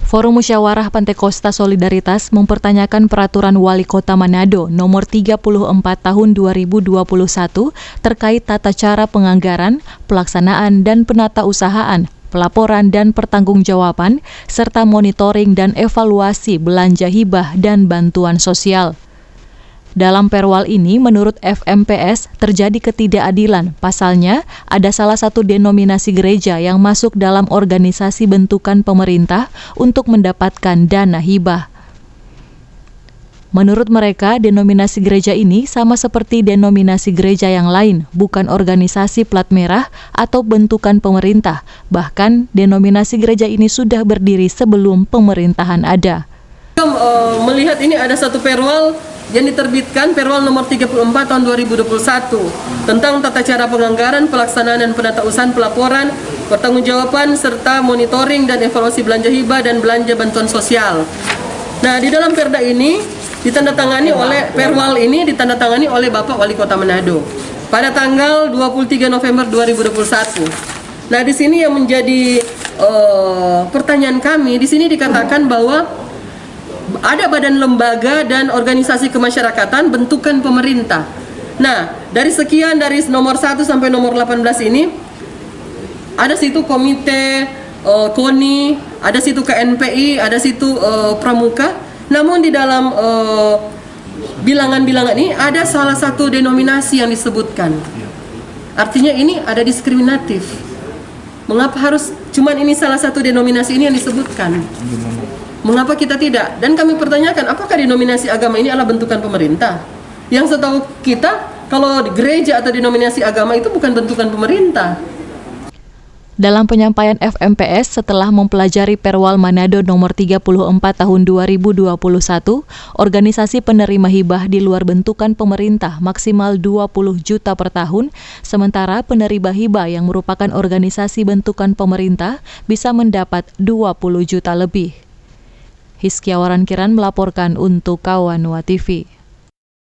Forum Musyawarah Pantekosta Solidaritas mempertanyakan peraturan Wali Kota Manado nomor 34 tahun 2021 terkait tata cara penganggaran, pelaksanaan dan penatausahaan, pelaporan dan pertanggungjawaban, serta monitoring dan evaluasi belanja hibah dan bantuan sosial. Dalam perwal ini, menurut FMPS, terjadi ketidakadilan. Pasalnya, ada salah satu denominasi gereja yang masuk dalam organisasi bentukan pemerintah untuk mendapatkan dana hibah. Menurut mereka, denominasi gereja ini sama seperti denominasi gereja yang lain, bukan organisasi plat merah atau bentukan pemerintah. Bahkan, denominasi gereja ini sudah berdiri sebelum pemerintahan ada. Melihat ini ada satu perwal yang diterbitkan, perwal nomor 34 tahun 2021 tentang tata cara penganggaran, pelaksanaan dan penatausahaan, pelaporan, pertanggungjawaban serta monitoring dan evaluasi belanja hibah dan belanja bantuan sosial. Nah, di dalam perda ini ditandatangani oleh perwal ini ditandatangani oleh Bapak Wali Kota Manado pada tanggal 23 November 2021. Nah, di sini yang menjadi pertanyaan kami, di sini dikatakan bahwa ada badan lembaga dan organisasi kemasyarakatan bentukan pemerintah. Nah, dari sekian, dari nomor 1 sampai nomor 18 ini, ada situ komite, KONI, ada situ KNPI, ada situ Pramuka. Namun di dalam bilangan-bilangan ini ada salah satu denominasi yang disebutkan. Artinya ini ada diskriminatif. Mengapa harus cuman ini salah satu denominasi ini yang disebutkan? Mengapa kita tidak? Dan kami pertanyakan, apakah denominasi agama ini adalah bentukan pemerintah? Yang setahu kita, kalau gereja atau denominasi agama itu bukan bentukan pemerintah. Dalam penyampaian FMPS setelah mempelajari Perwal Manado nomor 34 tahun 2021, organisasi penerima hibah di luar bentukan pemerintah maksimal 20 juta per tahun, sementara penerima hibah yang merupakan organisasi bentukan pemerintah bisa mendapat 20 juta lebih. Hizkia Waran Kiran melaporkan untuk Kawanua TV.